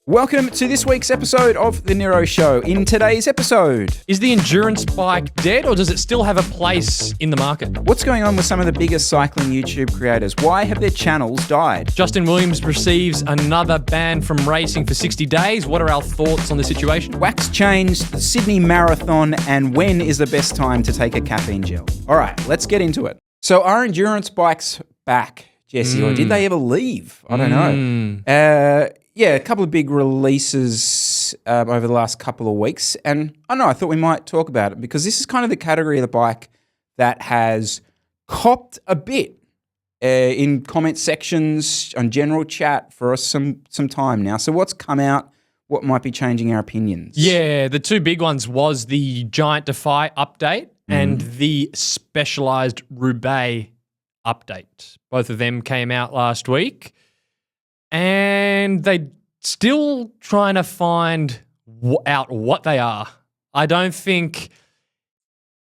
Welcome to this week's episode of The Nero Show. In today's episode, is the endurance bike dead or does it still have a place in the market? What's going on with some of the biggest cycling YouTube creators? Why have their channels died? Justin Williams receives another ban from racing for 60 days. What are our thoughts on the situation? Wax changed the Sydney Marathon, and when is the best time to take a caffeine gel? All right, let's get into it. So are endurance bikes back, Jesse, or did they ever leave? I don't know. Yeah, a couple of big releases over the last couple of weeks. And I don't know, I thought we might talk about it because this is kind of the category of the bike that has copped a bit in comment sections on general chat for some time now. So what's come out? What might be changing our opinions? Yeah, the two big ones was the Giant Defy update and the Specialized Roubaix update. Both of them came out last week. And they still trying to find out what they are. I don't think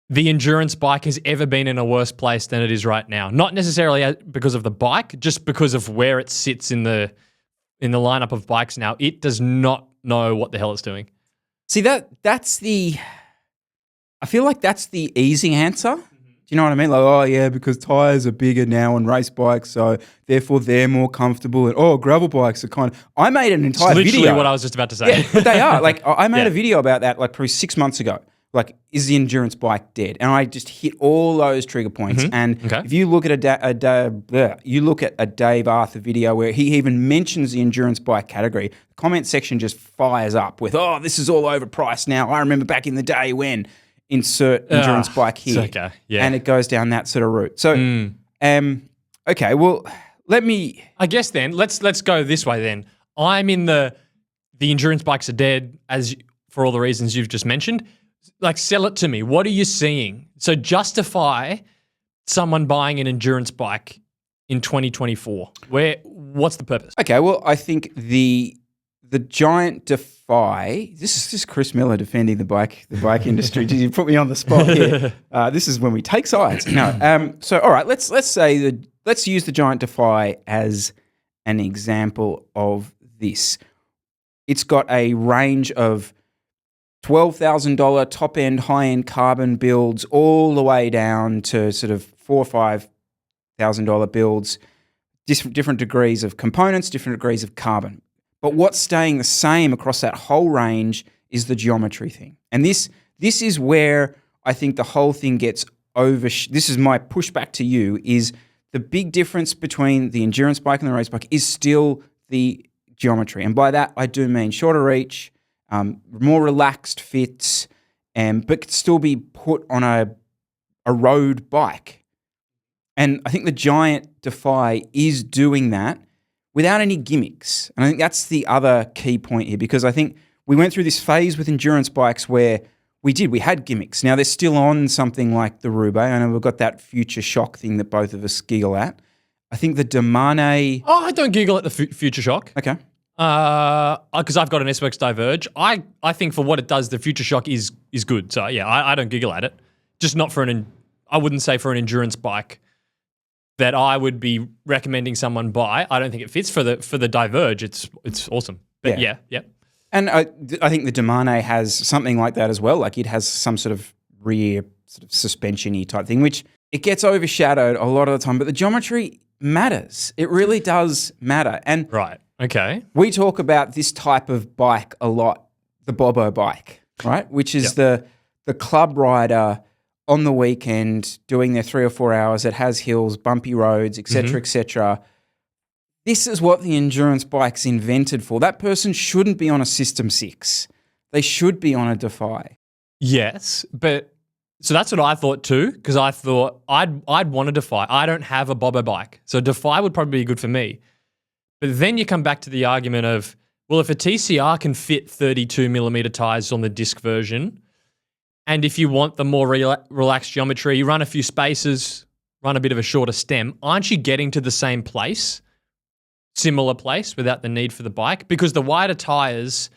the endurance bike has ever been in a worse place than it is right now. Not necessarily because of the bike, just because of where it sits in the lineup of bikes now. It does not know what the hell it's doing. See, I feel like that's the easy answer. You know what I mean? Like, oh yeah, because tyres are bigger now on race bikes, so therefore they're more comfortable. And gravel bikes are kind of. I made an entire video. Literally what I was just about to say. Yeah, but they are. Like, I made a video about that like probably 6 months ago. Like, is the endurance bike dead? And I just hit all those trigger points. And if you look at you look at a Dave Arthur video where he even mentions the endurance bike category, the comment section just fires up with, "Oh, this is all overpriced now. I remember back in the day when." Insert endurance bike here, okay. Yeah. And it goes down that sort of route. So, okay, well, let me. I guess then let's go this way. Then I'm in the endurance bikes are dead for all the reasons you've just mentioned. Like, sell it to me. What are you seeing? So justify someone buying an endurance bike in 2024. What's the purpose? Okay, well, I think the Giant Defy. This is Chris Miller defending the bike industry. Did you put me on the spot here? This is when we take sides. No. So all right, let's use the Giant Defy as an example of this. It's got a range of $12,000 top end, high end carbon builds, all the way down to sort of $4,000 or $5,000 builds. Different degrees of components, different degrees of carbon. But what's staying the same across that whole range is the geometry thing. And this is where I think the whole thing gets this is my pushback to you, is the big difference between the endurance bike and the race bike is still the geometry. And by that, I do mean shorter reach, more relaxed fits, but could still be put on a road bike. And I think the Giant Defy is doing that without any gimmicks. And I think that's the other key point here, because I think we went through this phase with endurance bikes where we had gimmicks. Now they're still on something like the Roubaix. I know we've got that Future Shock thing that both of us giggle at. I think the Demane... Oh, I don't giggle at the Future Shock. Okay. Because I've got an SWX Diverge. I think for what it does, the Future Shock is good. So yeah, I don't giggle at it. Just not for I wouldn't say for an endurance bike that I would be recommending someone buy. I don't think it fits for the Diverge. It's awesome. But yeah. And I think the Demane has something like that as well. Like, it has some sort of rear sort of suspension-y type thing, which it gets overshadowed a lot of the time. But the geometry matters. It really does matter. And right. Okay. We talk about this type of bike a lot, the Bobo bike, right? Which is the club rider on the weekend doing their 3 or 4 hours. It has hills, bumpy roads, etc., etc. This is what the endurance bike's invented for. That person shouldn't be on a System 6. They should be on a Defy. Yes, but so that's what I thought too, because I thought I'd want a Defy. I don't have a Bobo bike, so Defy would probably be good for me. But then you come back to the argument of, well, if a TCR can fit 32mm tyres on the disc version, and if you want the more relaxed geometry, you run a few spaces, run a bit of a shorter stem, aren't you getting to the same place, similar place, without the need for the bike? Because the wider tyres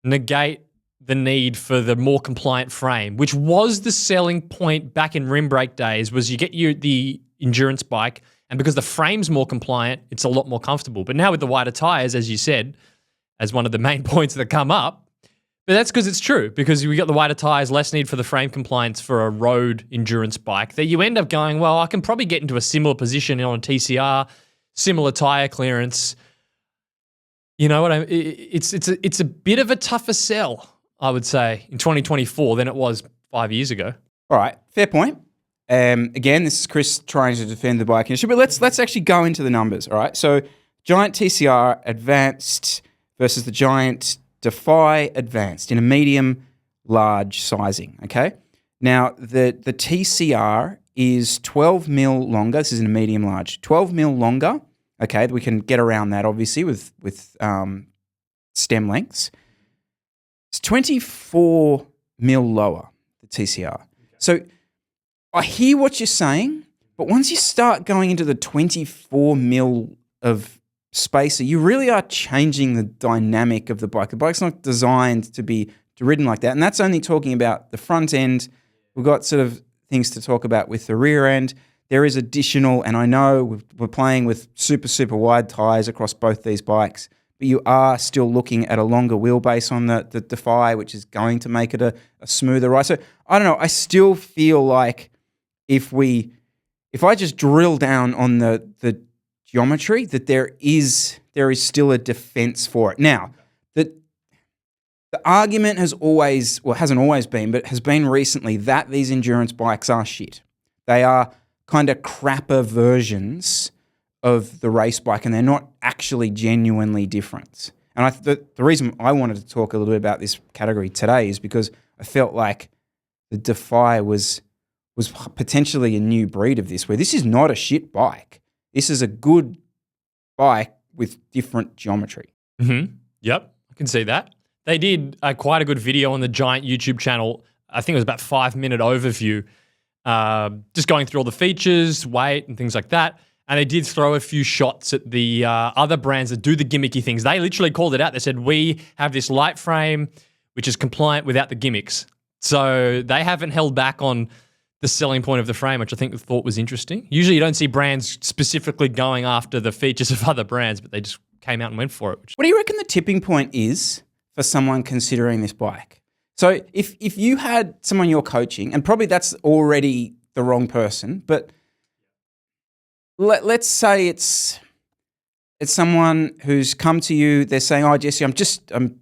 negate the need for the more compliant frame, which was the selling point back in rim brake days, was you get the endurance bike, and because the frame's more compliant, it's a lot more comfortable. But now with the wider tyres, as you said, as one of the main points that come up. But that's because it's true, because we got the wider tyres, less need for the frame compliance for a road endurance bike, that you end up going, well, I can probably get into a similar position on a TCR, similar tyre clearance. You know what I mean? It's a bit of a tougher sell, I would say, in 2024 than it was 5 years ago. All right, fair point. Again, this is Chris trying to defend the bike industry, but let's actually go into the numbers. All right, so Giant TCR Advanced versus the Giant Defy Advanced in a medium large sizing. Okay, now the TCR is 12 mil longer. This is in a medium large, 12 mil longer. Okay, we can get around that obviously with stem lengths. It's 24 mil lower, the TCR. So I hear what you're saying, but once you start going into the 24 mil of spacer, you really are changing the dynamic of the bike. The bike's not designed to be ridden like that. And that's only talking about the front end. We've got sort of things to talk about with the rear end. There is additional, and I know we're playing with super, super wide tyres across both these bikes, but you are still looking at a longer wheelbase on the Defy, which is going to make it a smoother ride. So I don't know. I still feel like if I just drill down on the geometry, that there is still a defense for it. Now, the argument hasn't always been, but has been recently, that these endurance bikes are shit. They are kind of crapper versions of the race bike, and they're not actually genuinely different. And the reason I wanted to talk a little bit about this category today is because I felt like the Defy was potentially a new breed of this, where this is not a shit bike. This is a good bike with different geometry. Mm-hmm. Yep, I can see that. They did quite a good video on the Giant YouTube channel. I think it was about 5-minute overview, just going through all the features, weight, and things like that. And they did throw a few shots at the other brands that do the gimmicky things. They literally called it out. They said, we have this light frame, which is compliant without the gimmicks. So they haven't held back on the selling point of the frame, which I thought was interesting. Usually you don't see brands specifically going after the features of other brands, but they just came out and went for it. What do you reckon the tipping point is for someone considering this bike? So if you had someone you're coaching, and probably that's already the wrong person, but let's say it's someone who's come to you, they're saying, oh, Jesse, I'm coming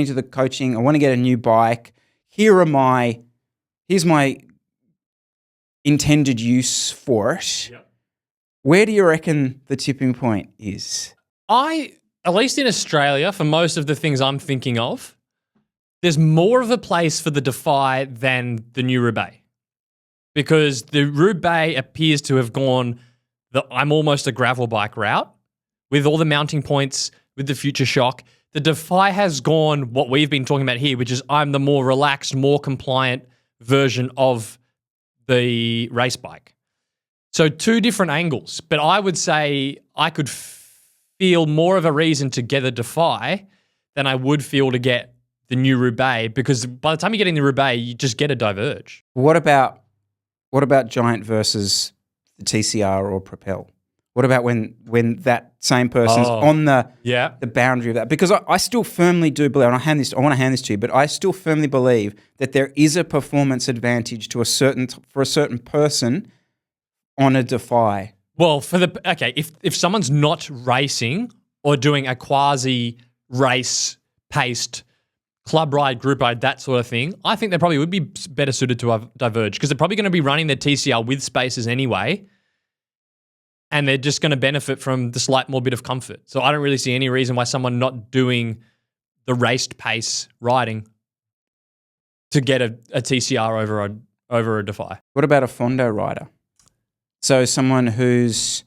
to the coaching, I want to get a new bike. Here's my intended use for it. Yep. Where do you reckon the tipping point is? At least in Australia, for most of the things I'm thinking of, there's more of a place for the Defy than the new Roubaix. Because the Roubaix appears to have gone I'm almost a gravel bike route with all the mounting points, with the Future Shock. The Defy has gone what we've been talking about here, which is I'm the more relaxed, more compliant version of the race bike. So two different angles, but I would say I could feel more of a reason to get a Defy than I would feel to get the new Roubaix, because by the time you get in the Roubaix, you just get a Diverge. What about Giant versus the TCR or Propel? What about when that same person's on the boundary of that? Because I still firmly do believe, and I want to hand this to you, but I still firmly believe that there is a performance advantage for a certain person on a Defy. Well, if someone's not racing or doing a quasi race paced club ride, group ride, that sort of thing, I think they probably would be better suited to a Diverge, because they're probably going to be running their TCR with spacers anyway, and they're just going to benefit from the slight more bit of comfort. So I don't really see any reason why someone not doing the raced pace riding to get a TCR over a Defy. What about a Fondo rider? So someone who's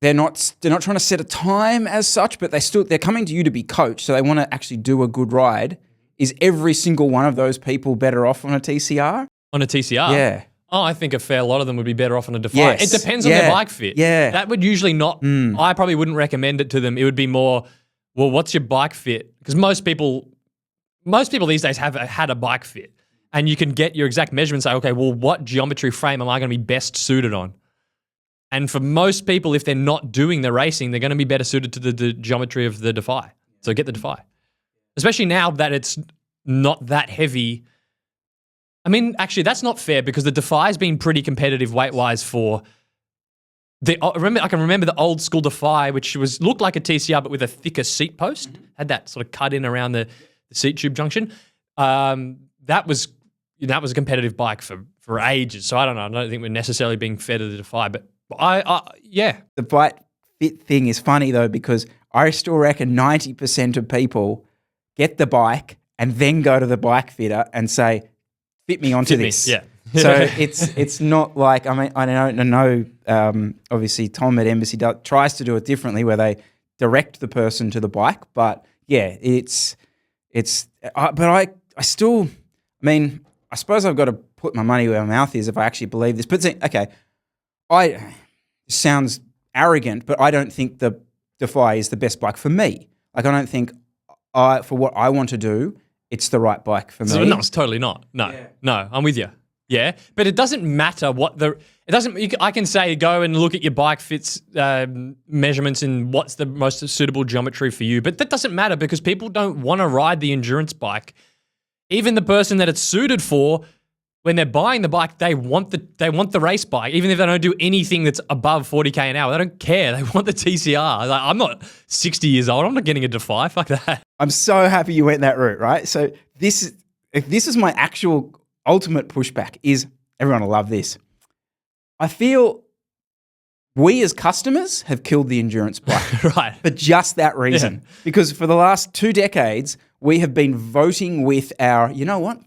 they're not trying to set a time as such, but they're coming to you to be coached, so they want to actually do a good ride. Is every single one of those people better off on a TCR? On a TCR? Yeah. Oh, I think a fair lot of them would be better off on a Defy. Yes. It depends on their bike fit. Yeah. That would usually not, I probably wouldn't recommend it to them. It would be more, well, what's your bike fit? Because most people these days have had a bike fit, and you can get your exact measurements and say, okay, well, what geometry frame am I going to be best suited on? And for most people, if they're not doing the racing, they're going to be better suited to the geometry of the Defy. So get the Defy. Especially now that it's not that heavy. I mean, actually, that's not fair because the Defy's been pretty competitive weight-wise for I can remember the old school Defy, which looked like a TCR but with a thicker seat post, had that sort of cut in around the seat tube junction. That was a competitive bike for ages. So I don't know. I don't think we're necessarily being fair to the Defy, but yeah. The bike fit thing is funny though because I still reckon 90% of people get the bike and then go to the bike fitter and say, "Fit me onto this." Yeah. So it's not like, I mean, I don't know. Obviously, Tom at Embassy tries to do it differently, where they direct the person to the bike. But yeah, but I still, I mean, I suppose I've got to put my money where my mouth is if I actually believe this. But okay, it sounds arrogant, but I don't think the Defy is the best bike for me. Like, I don't think for what I want to do, it's the right bike for me. No, it's totally not. No, I'm with you. Yeah, but it doesn't matter I can say go and look at your bike fits measurements and what's the most suitable geometry for you, but that doesn't matter because people don't want to ride the endurance bike. Even the person that it's suited for, when they're buying the bike, they want the race bike, even if they don't do anything that's above 40k an hour. They don't care. They want the TCR. Like, I'm not 60 years old. I'm not getting a Defy. Fuck that. I'm so happy you went that route, right? So this is my actual ultimate pushback is, everyone will love this. I feel we as customers have killed the endurance bike. Right. For just that reason. Yeah. Because for the last 2 decades, we have been voting with our, you know what?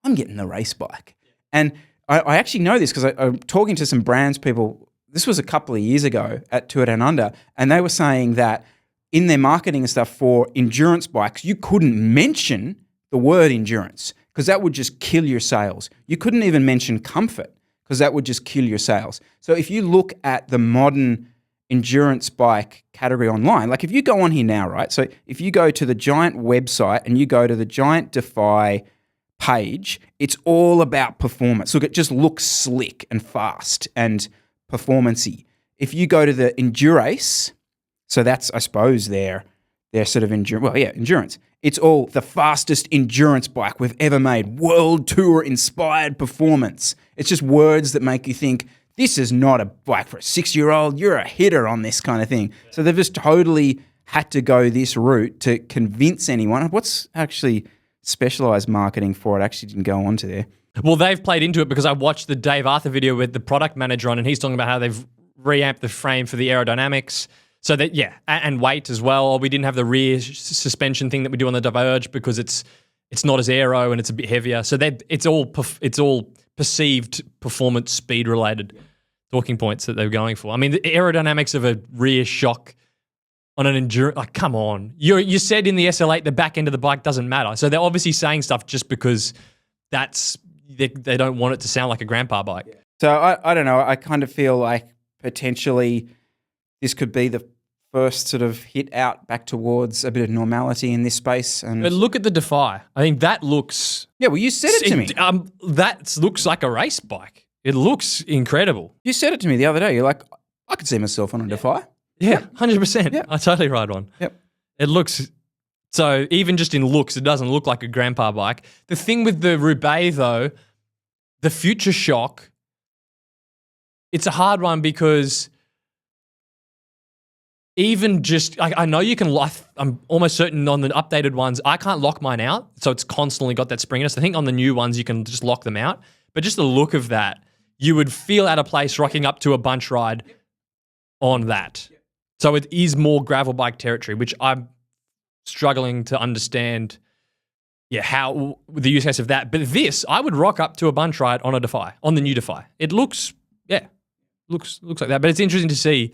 I'm getting the race bike. And I actually know this because I'm talking to some brands people. This was a couple of years ago at Tour Down Under, and they were saying that in their marketing and stuff for endurance bikes, you couldn't mention the word endurance because that would just kill your sales. You couldn't even mention comfort because that would just kill your sales. So if you look at the modern endurance bike category online, like if you go on here now, right? So if you go to the Giant website and you go to the Giant Defy page, it's all about performance. Look, it just looks slick and fast and performance-y. If you go to the Endurace, so that's, I suppose, their sort of endurance. It's all the fastest endurance bike we've ever made. World Tour inspired performance. It's just words that make you think, this is not a bike for a 6-year-old. You're a hitter on this kind of thing. So they've just totally had to go this route to convince anyone. What's actually specialized marketing for it? Actually didn't go on to there. Well, they've played into it because I watched the Dave Arthur video with the product manager on, and he's talking about how they've reamped the frame for the aerodynamics. So that, yeah, and weight as well. We didn't have the rear suspension thing that we do on the Diverge because it's not as aero and it's a bit heavier. So it's all perceived performance speed related talking points that they're going for. I mean, the aerodynamics of a rear shock on an endurance, like, come on. You said in the SL8 the back end of the bike doesn't matter. So they're obviously saying stuff just because they don't want it to sound like a grandpa bike. Yeah. So I don't know. I kind of feel like potentially this could be the first sort of hit out back towards a bit of normality in this space. And but look at the Defy. I think that looks... Yeah, well, you said it to me. That looks like a race bike. It looks incredible. You said it to me the other day. You're like, I could see myself on a Defy. Yeah, 100%. Yeah. I totally ride one. Yep. It looks... So even just in looks, it doesn't look like a grandpa bike. The thing with the Roubaix, though, the Future Shock, it's a hard one because... Even just, I know you can lock, I'm almost certain on the updated ones, I can't lock mine out, so it's constantly got that springiness. I think on the new ones, you can just lock them out. But just the look of that, you would feel out of place rocking up to a bunch ride on that. So it is more gravel bike territory, which I'm struggling to understand, how the use case of that. But this, I would rock up to a bunch ride on a Defy, on the new Defy. It looks like that. But it's interesting to see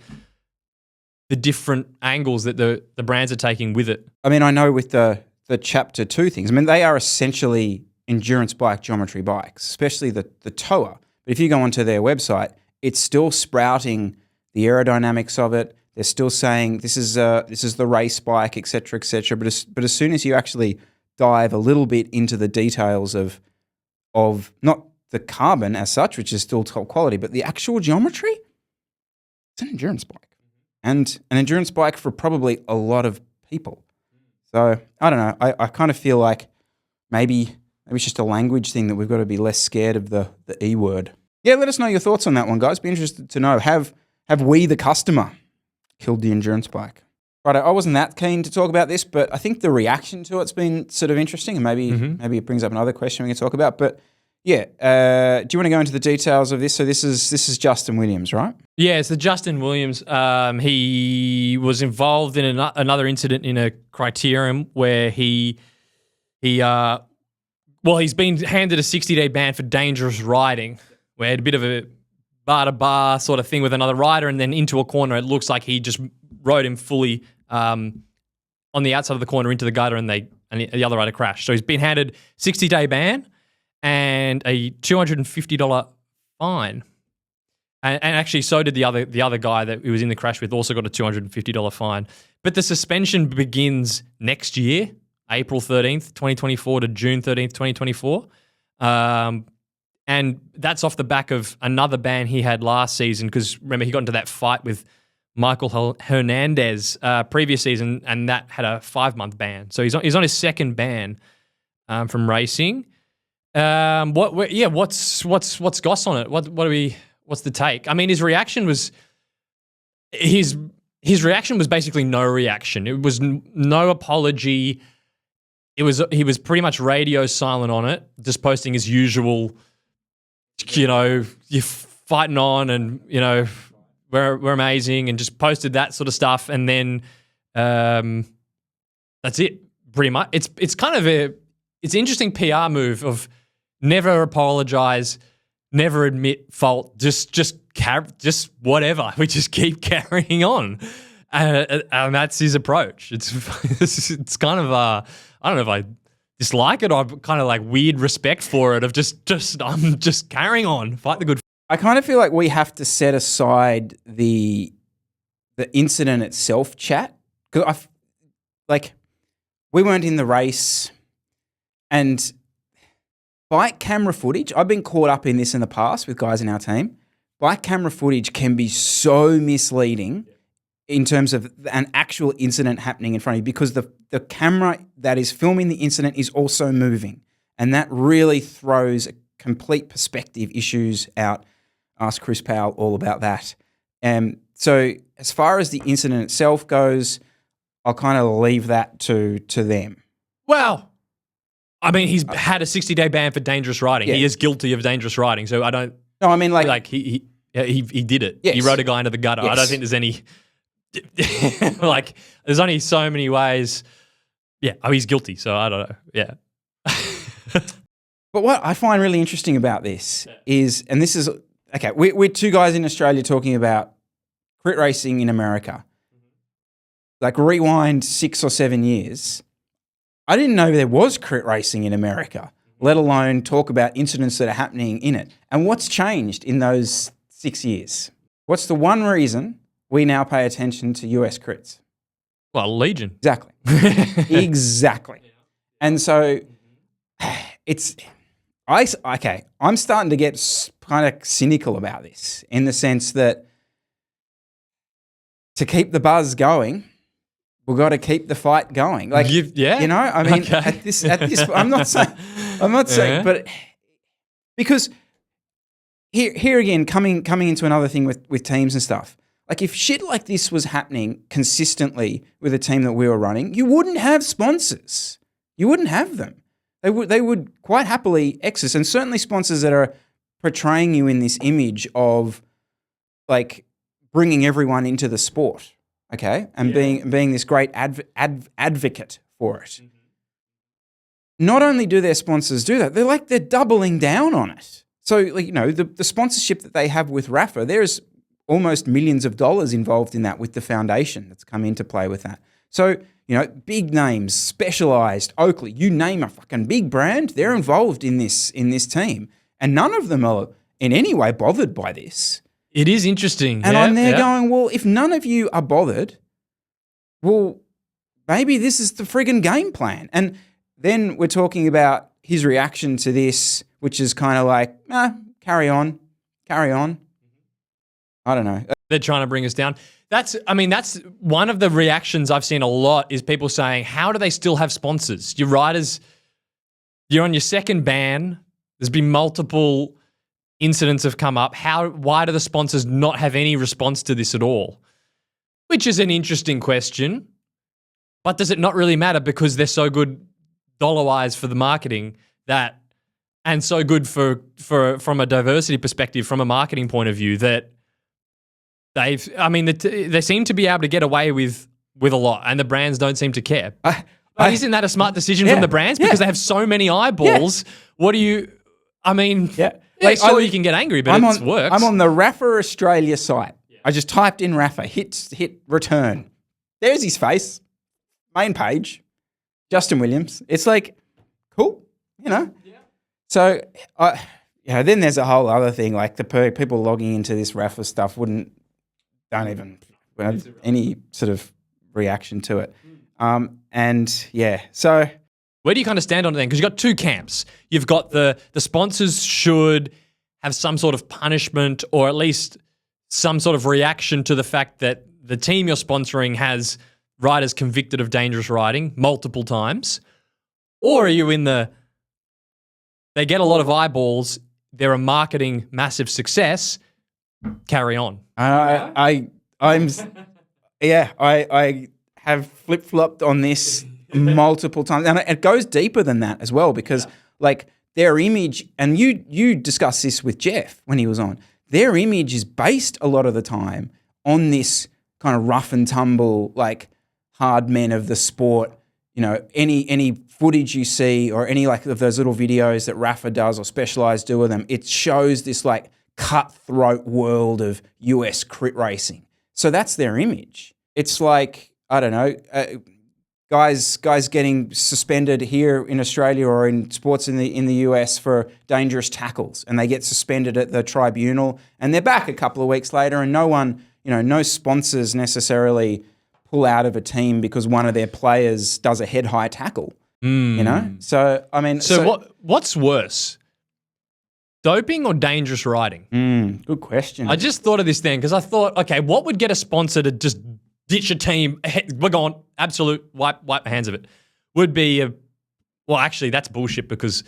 the different angles that the brands are taking with it. I mean, I know with the Chapter 2 things, I mean, they are essentially endurance bike geometry bikes, especially the Toa. But if you go onto their website, it's still sprouting the aerodynamics of it. They're still saying this is the race bike, et cetera, et cetera. But as soon as you actually dive a little bit into the details of not the carbon as such, which is still top quality, but the actual geometry, it's an endurance bike, and an endurance bike for probably a lot of people. So I don't know. I kind of feel like maybe it's just a language thing that we've got to be less scared of the E word. Yeah, let us know your thoughts on that one, guys. Be interested to know. Have we, the customer, killed the endurance bike? Right, I wasn't that keen to talk about this, but I think the reaction to it's been sort of interesting, and maybe it brings up another question we can talk about. But yeah, do you want to go into the details of this? So this is Justin Williams, right? Yeah, so Justin Williams, he was involved in another incident in a criterium where he's been handed a 60-day ban for dangerous riding, where he had a bit of a bar-to-bar sort of thing with another rider, and then into a corner, it looks like he just rode him fully on the outside of the corner into the gutter, and the other rider crashed. So he's been handed 60-day ban and a $250 fine. And actually, so did the other guy that he was in the crash with, also got a $250 fine. But the suspension begins next year, April 13th, 2024 to June 13th, 2024. And that's off the back of another ban he had last season, because remember, he got into that fight with Michael Hernandez previous season, and that had a 5-month ban. So he's on his second ban from racing. What's Goss on it? What's the take? I mean, his reaction was basically no reaction. It was no apology. He was pretty much radio silent on it, just posting his usual, you're fighting on, and we're amazing, and just posted that sort of stuff, and then that's it. Pretty much, it's kind of it's an interesting PR move of never apologize, never admit fault, just whatever. We just keep carrying on, and that's his approach. It's kind of I don't know if I dislike it or kind of like weird respect for it of just I'm just carrying on, fight the good. I kind of feel like we have to set aside the incident itself, chat, because we weren't in the race, and bike camera footage. I've been caught up in this in the past with guys in our team. Bike camera footage can be so misleading in terms of an actual incident happening in front of you, because the camera that is filming the incident is also moving, and that really throws complete perspective issues out. Ask Chris Powell all about that. So as far as the incident itself goes, I'll kind of leave that to them. Well, I mean, he's had a 60-day ban for dangerous riding. Yeah. He is guilty of dangerous riding. So I don't. No, I mean he did it. Yes. He rode a guy into the gutter. Yes. I don't think there's any. There's only so many ways. Yeah. Oh, he's guilty. So I don't know. Yeah. But what I find really interesting about this is, and this is. Okay, we're two guys in Australia talking about crit racing in America. Like, rewind 6 or 7 years. I didn't know there was crit racing in America, let alone talk about incidents that are happening in it. And what's changed in those 6 years? What's the one reason we now pay attention to US crits? Well, Legion. Exactly. Exactly. And so I'm starting to get kind of cynical about this, in the sense that to keep the buzz going, we've got to keep the fight going. At this, I'm not saying, but because here again, coming into another thing with teams and stuff. Like, if shit like this was happening consistently with a team that we were running, you wouldn't have sponsors. You wouldn't have them. They would quite happily exist, and certainly sponsors that are portraying you in this image of like bringing everyone into the sport, okay, and being this great advocate for it. Mm-hmm. Not only do their sponsors do that, they're doubling down on it. So the sponsorship that they have with Rafa, there's almost millions of dollars involved in that with the foundation that's come into play with that. So big names, Specialized, Oakley, you name a fucking big brand, they're involved in this team. And none of them are in any way bothered by this. It is interesting. And I'm there going, well, if none of you are bothered, well, maybe this is the friggin' game plan. And then we're talking about his reaction to this, which is kind of like, carry on. I don't know. They're trying to bring us down. That's one of the reactions I've seen a lot is people saying, how do they still have sponsors? Your riders, you're on your second ban. There's been multiple incidents have come up. Why do the sponsors not have any response to this at all? Which is an interesting question. But does it not really matter because they're so good dollar-wise for the marketing and so good from a diversity perspective, from a marketing point of view, that they seem to be able to get away with a lot, and the brands don't seem to care. Isn't that a smart decision from the brands? Because they have so many eyeballs. What do you... sure, you can get angry, but it works. I'm on the Rafa Australia site. Yeah. I just typed in Rafa, hit return. There's his face. Main page. Justin Williams. It's like, cool, Yeah. So, then there's a whole other thing, like the people logging into this Rafa stuff don't even have any sort of reaction to it. So... Where do you kind of stand on it then? Because you've got two camps. You've got the sponsors should have some sort of punishment or at least some sort of reaction to the fact that the team you're sponsoring has riders convicted of dangerous riding multiple times. Or are you in they get a lot of eyeballs, they're a marketing massive success, carry on. I have flip-flopped on this multiple times, and it goes deeper than that as well, because like their image, and you discussed this with Jeff when he was on, their image is based a lot of the time on this kind of rough and tumble, like hard men of the sport. Any footage you see or any like of those little videos that Rafa does or Specialized do with them, it shows this like cutthroat world of US crit racing. So that's their image. It's like, I don't know, guys getting suspended here in Australia or in sports in the US for dangerous tackles, and they get suspended at the tribunal, and they're back a couple of weeks later, and no sponsors necessarily pull out of a team because one of their players does a head-high tackle. So I mean, what's worse, doping or dangerous riding? Good question. I just thought of this then because I thought, okay, what would get a sponsor to just ditch a team? We're gone. Absolute wipe the hands of it. Would be actually that's bullshit because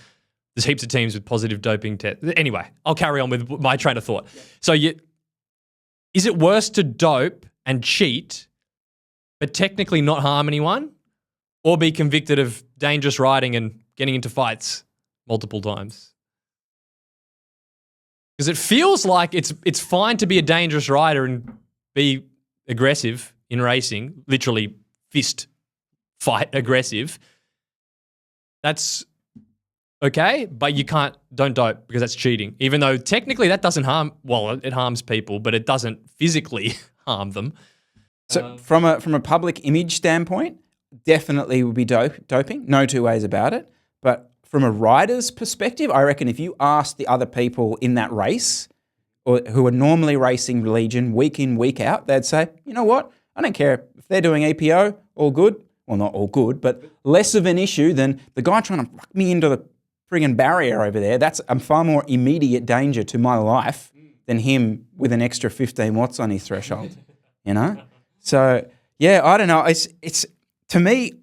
there's heaps of teams with positive doping tests. Anyway, I'll carry on with my train of thought. So is it worse to dope and cheat, but technically not harm anyone, or be convicted of dangerous riding and getting into fights multiple times? Because it feels like it's fine to be a dangerous rider and be aggressive in racing, literally fist fight aggressive. That's okay, but don't dope because that's cheating. Even though technically that doesn't harm, it harms people, but it doesn't physically harm them. So from a public image standpoint, definitely would be doping. No two ways about it. But from a rider's perspective, I reckon if you ask the other people in that race or who are normally racing Legion week in, week out, they'd say, you know what? I don't care if they're doing EPO, all good. Well, not all good, but less of an issue than the guy trying to fuck me into the friggin' barrier over there. That's a far more immediate danger to my life than him with an extra 15 watts on his threshold, So, yeah, I don't know. It's to me,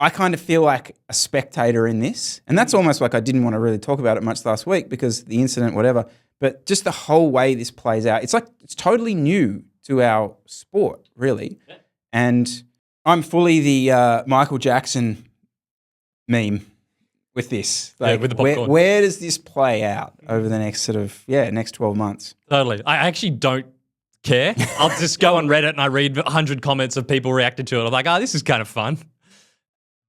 I kind of feel like a spectator in this. And that's almost like I didn't want to really talk about it much last week because the incident, whatever. But just the whole way this plays out, it's like it's totally new to our sport, really. Yeah. And I'm fully the Michael Jackson meme with this. Like, with the popcorn. Where does this play out over the next next 12 months? Totally. I actually don't care. I'll just go on Reddit and I read 100 comments of people reacted to it. I'm like, this is kind of fun.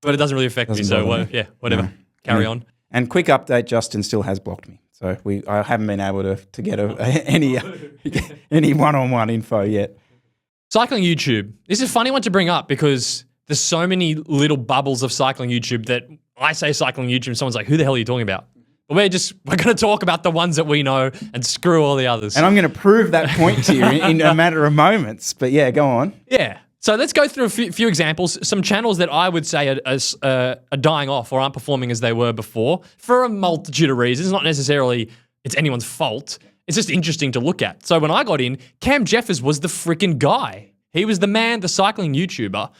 But it doesn't really affect me, so whatever. No. Carry on. And quick update, Justin still has blocked me. So I haven't been able to get any one-on-one info yet. Cycling YouTube. This is a funny one to bring up because there's so many little bubbles of cycling YouTube that I say cycling YouTube and someone's like, who the hell are you talking about? But we're going to talk about the ones that we know and screw all the others. And I'm going to prove that point to you in a matter of moments. But yeah, go on. Yeah. So let's go through a few examples. Some channels that I would say are dying off or aren't performing as they were before for a multitude of reasons. Not necessarily it's anyone's fault. it's just interesting to look at. So when I got in, Cam Jeffers was the freaking guy. He was the man, the cycling YouTuber.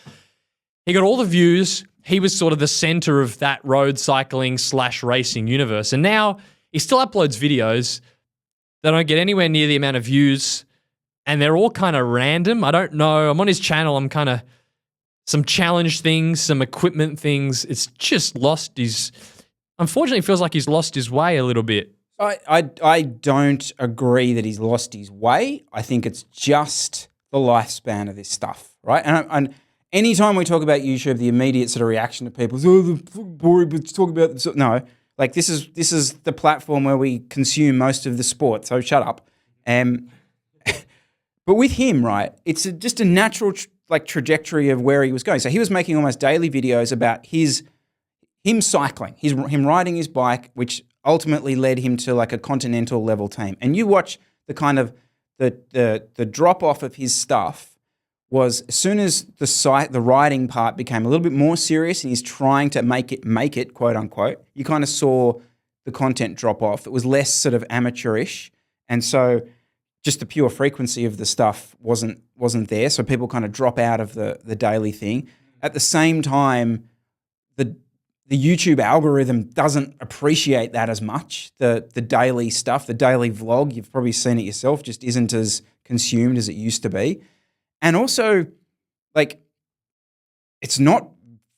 He got all the views. He was sort of the center of that road cycling / racing universe. And now he still uploads videos that don't get anywhere near the amount of views, and they're all kind of random. I don't know. I'm on his channel. I'm kind of some challenge things, some equipment things. It's just lost his... Unfortunately, it feels like he's lost his way a little bit. I don't agree that he's lost his way. I think it's just the lifespan of this stuff, right? And anytime we talk about YouTube, the immediate sort of reaction to people is, oh, the boring, but talk about this. No, like this is the platform where we consume most of the sport. So shut up. But with him, right, it's just a natural trajectory of where he was going. So he was making almost daily videos about him cycling, him riding his bike, which ultimately led him to like a continental level team. And you watch the kind of the drop off of his stuff was as soon as the riding part became a little bit more serious and he's trying to make it quote unquote, you kind of saw the content drop off. It was less sort of amateurish, and so just the pure frequency of the stuff wasn't there. So people kind of drop out of the daily thing. At the same time, the YouTube algorithm doesn't appreciate that as much. The daily stuff, the daily vlog, you've probably seen it yourself, just isn't as consumed as it used to be. And also, like, it's not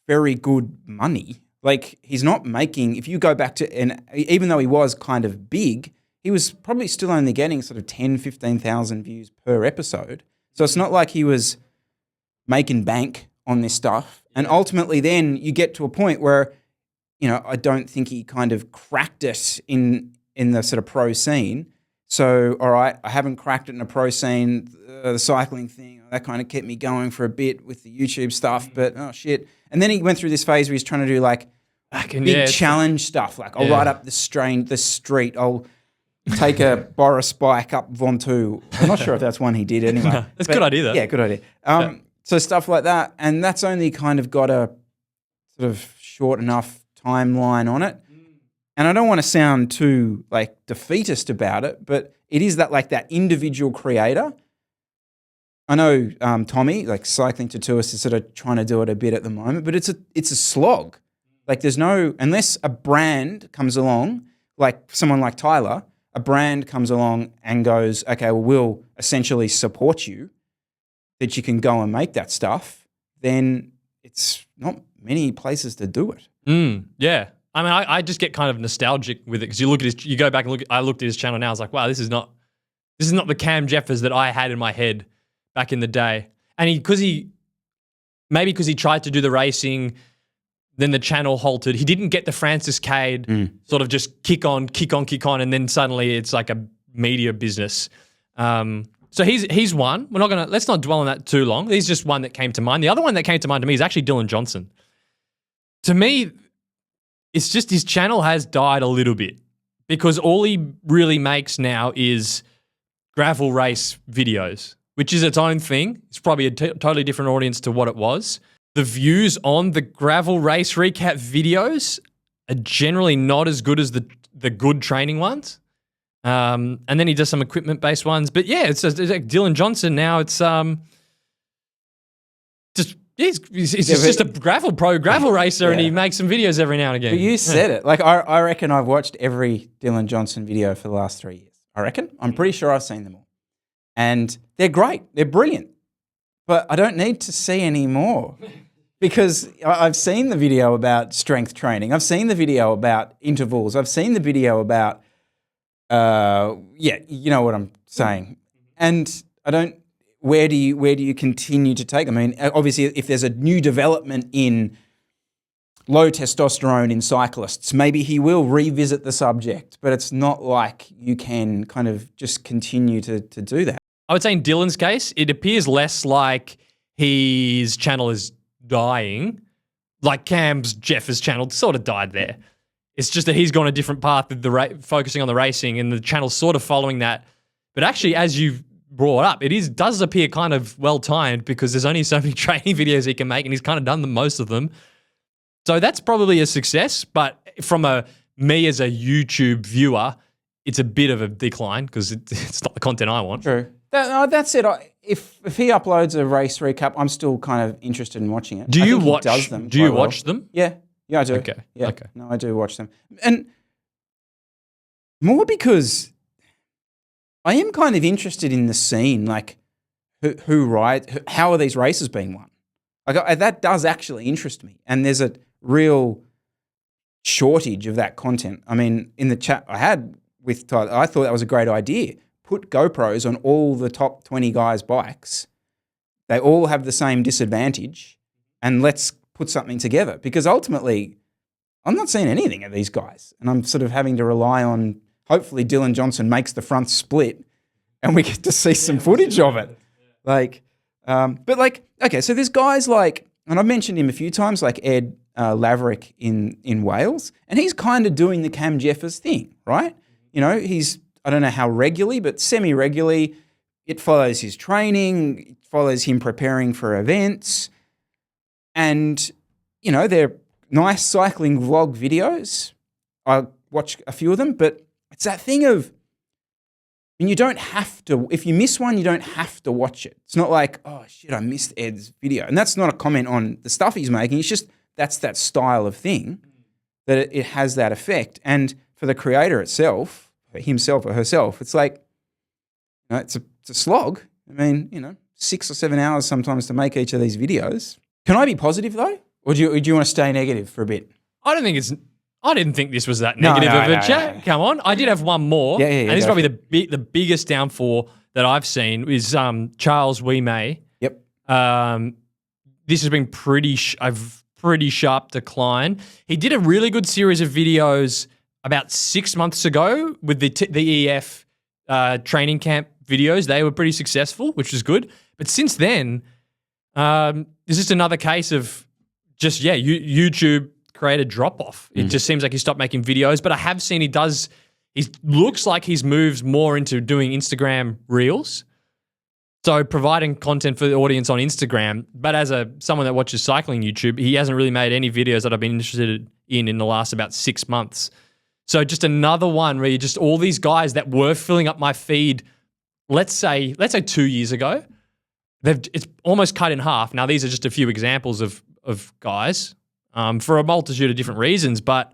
very good money. Like, he's not making, if you go back to, and even though he was kind of big, he was probably still only getting sort of 10, 15,000 views per episode. So it's not like he was making bank on this stuff. And ultimately then you get to a point where, you know, I don't think he kind of cracked it in the sort of pro scene. So, all right, I haven't cracked it in a pro scene, the cycling thing, that kind of kept me going for a bit with the YouTube stuff, but oh shit. And then he went through this phase where he's trying to do like big challenge stuff. Like I'll ride up the street, I'll take a Boris bike up Ventoux. I'm not sure if that's one he did anyway. That's a good idea though. Yeah, good idea. So stuff like that, and that's only kind of got a sort of short enough timeline on it. And I don't want to sound too like defeatist about it, but it is that like that individual creator. I know Tommy, like Cycling Tattooist, is sort of trying to do it a bit at the moment, but it's a slog. Like there's no, unless a brand comes along, like someone like Tyler, a brand comes along and goes, okay, well, we'll essentially support you, that you can go and make that stuff, then it's not many places to do it. Yeah. I mean, I just get kind of nostalgic with it because you go back and I looked at his channel now. I was like, wow, this is not the Cam Jeffers that I had in my head back in the day. And because he tried to do the racing, then the channel halted. He didn't get the Francis Cade sort of just kick on, and then suddenly it's like a media business. So he's one. Let's not dwell on that too long. He's just one that came to mind. The other one that came to mind to me is actually Dylan Johnson. To me, it's just his channel has died a little bit because all he really makes now is gravel race videos, which is its own thing. It's probably a totally different audience to what it was. The views on the gravel race recap videos are generally not as good as the good training ones. And then he does some equipment-based ones. But yeah, it's like Dylan Johnson now. It's he's just a gravel racer, and he makes some videos every now and again. But you said it. Like I reckon I've watched every Dylan Johnson video for the last 3 years. I reckon. I'm pretty sure I've seen them all. And they're great. They're brilliant. But I don't need to see any more. Because I've seen the video about strength training. I've seen the video about intervals. I've seen the video about you know what I'm saying. And I don't. Where do you continue to take? I mean, obviously, if there's a new development in low testosterone in cyclists, maybe he will revisit the subject. But it's not like you can kind of just continue to do that. I would say in Dylan's case, it appears less like his channel is dying, like Cam's Jeffers channel sort of died there. It's just that he's gone a different path with focusing on the racing, and the channel's sort of following that. But actually, as you've brought up, does appear kind of well-timed because there's only so many training videos he can make, and he's kind of done most of them. So that's probably a success, but from me as a YouTube viewer, it's a bit of a decline because it's not the content I want. True. That said, if he uploads a race recap, I'm still kind of interested in watching it. Do I you think he watch? does them Do you quite well. watch them? Yeah, I do. Okay. Yeah. Okay. No, I do watch them, and more because I am kind of interested in the scene, like who rides, how are these races being won? That does actually interest me, and there's a real shortage of that content. I mean, in the chat I had with Tyler, I thought that was a great idea. Put GoPros on all the top 20 guys' bikes. They all have the same disadvantage, and let's put something together. Because ultimately, I'm not seeing anything of these guys, and I'm sort of having to rely on, hopefully Dylan Johnson makes the front split, and we get to see some footage of it. Okay, so there's guys like, and I've mentioned him a few times, like Ed Laverick in Wales, and he's kind of doing the Cam Jeffers thing, right? You know, he's, I don't know how regularly, but semi-regularly. It follows his training, it follows him preparing for events, and, you know, they're nice cycling vlog videos. I watch a few of them, but it's that thing of, and you don't have to, if you miss one, you don't have to watch it. It's not like, oh shit, I missed Ed's video. And that's not a comment on the stuff he's making. It's just, that's that style of thing that it has that effect. And for the creator itself, himself or herself, it's like, you know, it's a slog. I mean, you know, 6 or 7 hours sometimes to make each of these videos. Can I be positive though? Or do you want to stay negative for a bit? I didn't think this was that negative of a chat. No. Come on. I did have one more. Yeah, and this is probably the biggest downfall that I've seen is Charles Wee-May. Yep. This has been pretty sharp decline. He did a really good series of videos about 6 months ago with the EF training camp videos. They were pretty successful, which was good. But since then, it's just another case of just, YouTube created drop-off. It just seems like he stopped making videos. But I have seen he looks like he's moved more into doing Instagram Reels. So providing content for the audience on Instagram. But as someone that watches cycling YouTube, he hasn't really made any videos that I've been interested in the last about 6 months. So just another one where you just all these guys that were filling up my feed, let's say 2 years ago, it's almost cut in half. Now these are just a few examples of guys for a multitude of different reasons, but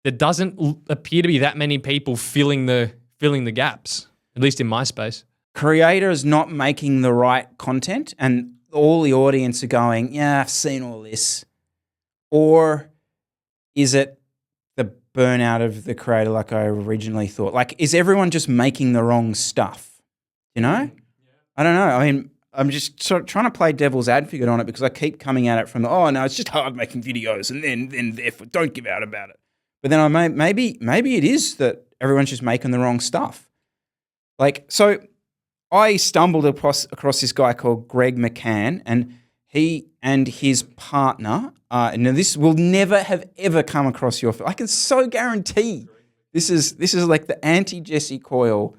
there doesn't appear to be that many people filling the gaps, at least in my space. Creators not making the right content and all the audience are going, yeah, I've seen all this. Or is it the burnout of the creator like I originally thought? Like, is everyone just making the wrong stuff? You know? Yeah. I don't know. I mean, I'm just sort of trying to play devil's advocate on it because I keep coming at it from, oh, no, it's just hard making videos and then therefore don't give out about it. But then maybe it is that everyone's just making the wrong stuff. Like, so I stumbled across this guy called Greg McCann, and he and his partner, now this will never have ever come across your feed. I can so guarantee this is like the anti-Jesse Coyle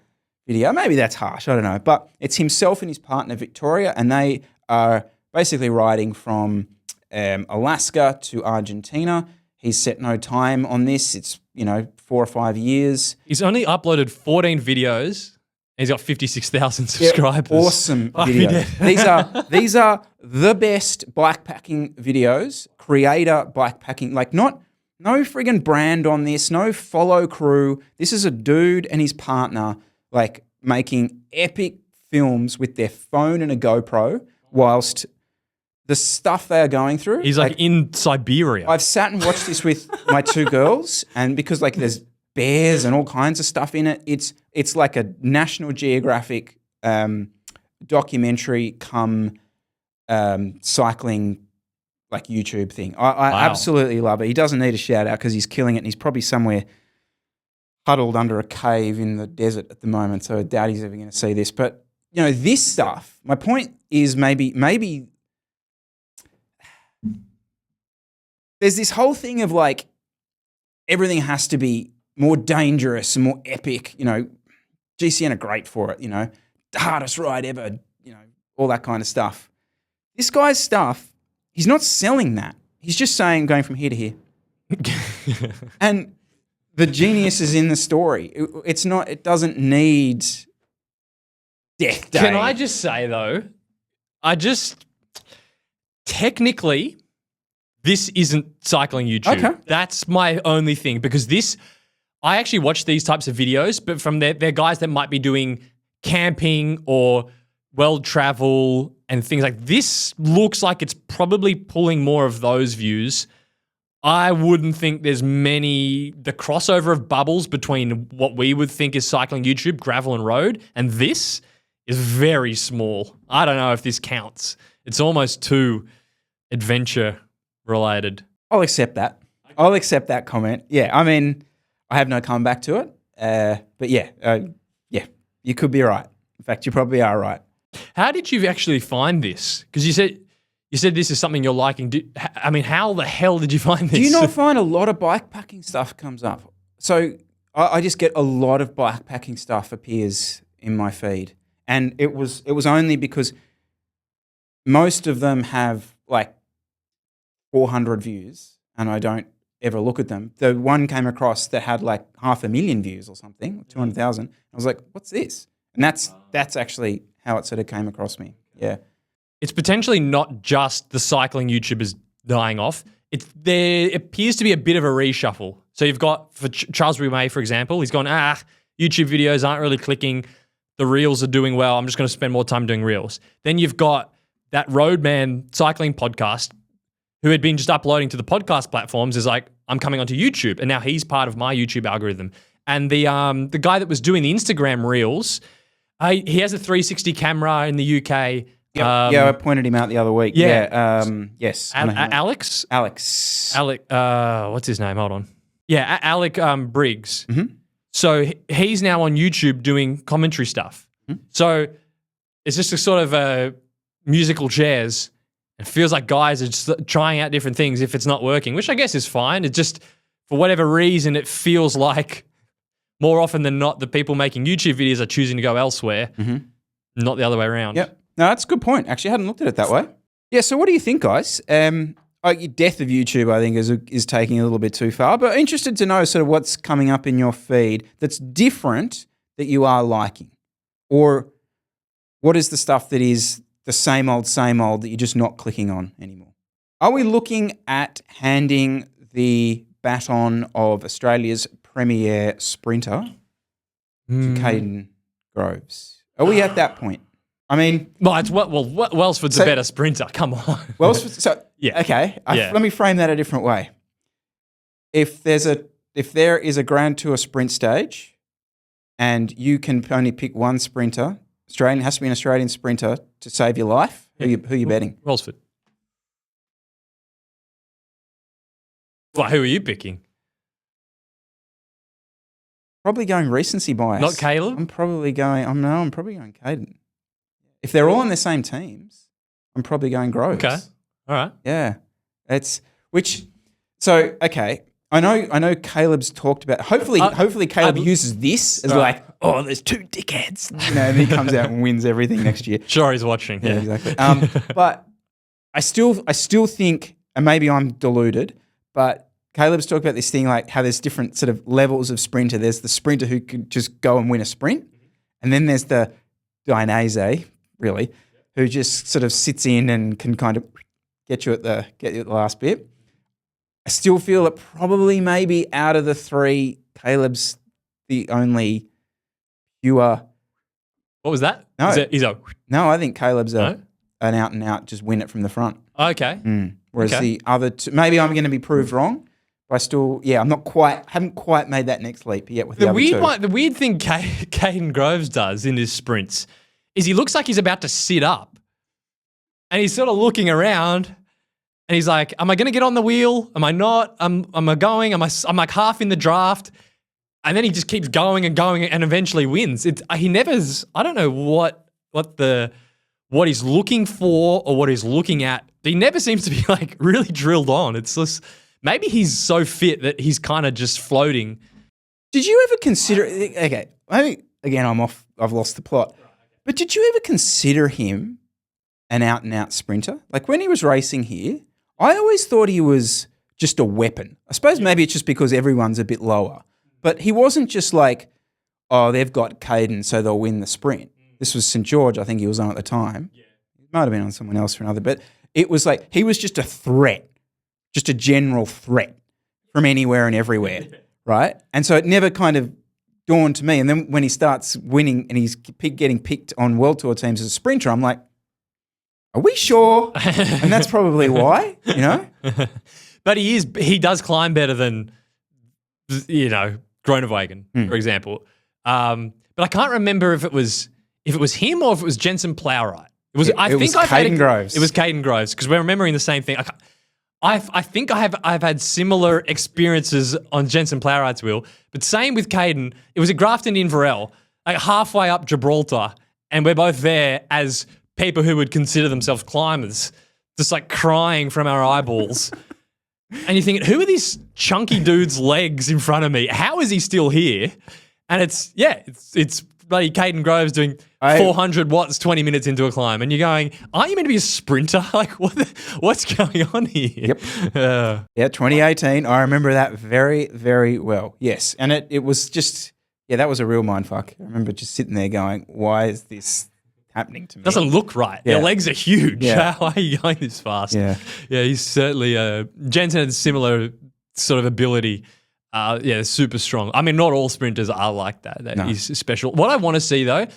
video. Maybe that's harsh, I don't know. But it's himself and his partner, Victoria, and they are basically riding from Alaska to Argentina. He's set no time on this. It's, 4 or 5 years. He's only uploaded 14 videos. He's got 56,000 subscribers. Yeah, awesome videos. These are the best bikepacking videos, creator bikepacking, like no friggin' brand on this, no follow crew. This is a dude and his partner like making epic films with their phone and a GoPro whilst the stuff they are going through. He's like in Siberia. I've sat and watched this with my two girls, and because like there's bears and all kinds of stuff in it, it's like a National Geographic documentary come cycling like YouTube thing. I absolutely love it. He doesn't need a shout out because he's killing it, and he's probably somewhere huddled under a cave in the desert at the moment, so I doubt he's ever going to see this. But, this stuff, my point is maybe there's this whole thing of like everything has to be more dangerous and more epic. GCN are great for it, the hardest ride ever, all that kind of stuff. This guy's stuff, he's not selling that. He's just saying going from here to here. And The genius is in the story. It's not. It doesn't need death day. Can I just say though, technically, this isn't cycling YouTube. Okay. That's my only thing because I actually watch these types of videos, but from they're guys that might be doing camping or world travel and things like this. Looks like it's probably pulling more of those views. I wouldn't think there's the crossover of bubbles between what we would think is cycling YouTube, gravel and road, and this is very small. I don't know if this counts. It's almost too adventure related. I'll accept that. I'll accept that comment. Yeah, I mean, I have no comeback to it. But yeah, you could be right. In fact, you probably are right. How did you actually find this? Because you said this is something you're liking. How the hell did you find this? Do you not find a lot of bikepacking stuff comes up? So I just get a lot of bikepacking stuff appears in my feed. And it was only because most of them have like 400 views and I don't ever look at them. The one came across that had like 500,000 views or something, 200,000. I was like, what's this? And that's actually how it sort of came across me. Yeah. It's potentially not just the cycling YouTubers dying off. There appears to be a bit of a reshuffle. So you've got, for Charles May, for example, he's gone, YouTube videos aren't really clicking. The Reels are doing well. I'm just going to spend more time doing Reels. Then you've got that Roadman cycling podcast who had been just uploading to the podcast platforms is like, I'm coming onto YouTube. And now he's part of my YouTube algorithm. And the guy that was doing the Instagram Reels, he has a 360 camera in the UK. I pointed him out the other week. Yeah. Yes. Alex? What's his name? Hold on. Yeah, Alec Briggs. Mm-hmm. So he's now on YouTube doing commentary stuff. Mm-hmm. So it's just a sort of a musical chairs. It feels like guys are just trying out different things if it's not working, which I guess is fine. It just, for whatever reason, it feels like more often than not, the people making YouTube videos are choosing to go elsewhere, not the other way around. Yep. No, that's a good point. Actually, I hadn't looked at it that way. Yeah, so what do you think, guys? Death of YouTube, I think, is taking a little bit too far. But interested to know sort of what's coming up in your feed that's different that you are liking. Or what is the stuff that is the same old that you're just not clicking on anymore? Are we looking at handing the baton of Australia's premier sprinter to Caden Groves? Are we at that point? I mean, Welsford's a better sprinter. Come on, Welsford. So yeah, okay. Let me frame that a different way. If there is a Grand Tour sprint stage, and you can only pick one sprinter, Australian has to be an Australian sprinter to save your life. Who are you betting? Welsford. Well, who are you picking? Probably going recency bias. Not Caleb? I'm probably going Caden. If they're all on the same teams, I'm probably going Groves. Okay. All right. Yeah. Okay. I know Caleb's talked about, hopefully Caleb uses this as like, oh, there's two dickheads. And he comes out and wins everything next year. Sure, he's watching. Yeah, exactly. But I still think, and maybe I'm deluded, but Caleb's talked about this thing like how there's different sort of levels of sprinter. There's the sprinter who could just go and win a sprint. And then there's the Dainese, really, who just sort of sits in and can kind of get you at the last bit. I still feel that probably maybe out of the three, Caleb's the only pure. What was that? No, no, I think Caleb's an out and out, just win it from the front. Okay. Whereas the other two, maybe I'm going to be proved wrong, but I still, haven't quite made that next leap yet with the other two. The weird thing Caden Groves does in his sprints is he looks like he's about to sit up, and he's sort of looking around. And he's like, am I going to get on the wheel? Am I not? Am I going? I'm like half in the draft. And then he just keeps going and eventually wins. He never's, I don't know what he's looking for or what he's looking at. He never seems to be like really drilled on. It's just, maybe he's so fit that he's kind of just floating. Did you ever consider, okay, maybe, again, I've lost the plot. But did you ever consider him an out and out sprinter? Like when he was racing here, I always thought he was just a weapon. I suppose maybe it's just because everyone's a bit lower. But he wasn't just like, oh, they've got Caden, so they'll win the sprint. This was St. George, I think he was on at the time. Yeah. He might have been on someone else for another, but it was like he was just a threat, just a general threat from anywhere and everywhere, right? And so it never kind of dawned to me. And then when he starts winning and he's getting picked on World Tour teams as a sprinter, I'm like, are we sure? And that's probably why, you know? But he does climb better than, you know, Groenewegen, for example. But I can't remember if it was him or if it was Jensen Plowright. It was Caden Groves. It was Caden Groves because we're remembering the same thing. I think I've had similar experiences on Jensen Plowright's wheel, but same with Caden. It was at Grafton Inverell, like halfway up Gibraltar, and we're both there as people who would consider themselves climbers, just like crying from our eyeballs. And you think, who are these chunky dudes' legs in front of me? How is he still here? And it's bloody Caden Groves doing 400 watts 20 minutes into a climb. And you're going, aren't you meant to be a sprinter? Like, what's going on here? Yep. Yeah, 2018. I remember that very, very well. Yes. And it was just, that was a real mindfuck. I remember just sitting there going, why is this happening to me? Doesn't look right. Yeah. Your legs are huge. Yeah. How are you going this fast? Yeah. Yeah, he's certainly, Jensen had a similar sort of ability. Super strong. I mean, not all sprinters are like that. That is special. What I want to see, though,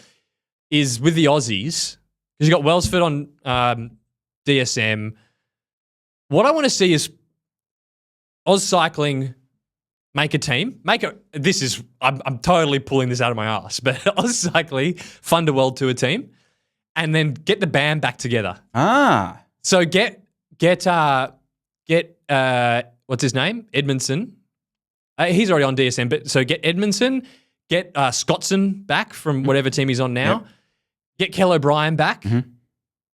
is with the Aussies, because you got Welsford on DSM. What I want to see is Oz Cycling make a team. I'm totally pulling this out of my ass, but Oz Cycling fund a World Tour team and then get the band back together. So get what's his name? Edmondson. He's already on DSM, but so get Edmondson, get Scottson back from whatever team he's on now, get Kell O'Brien back,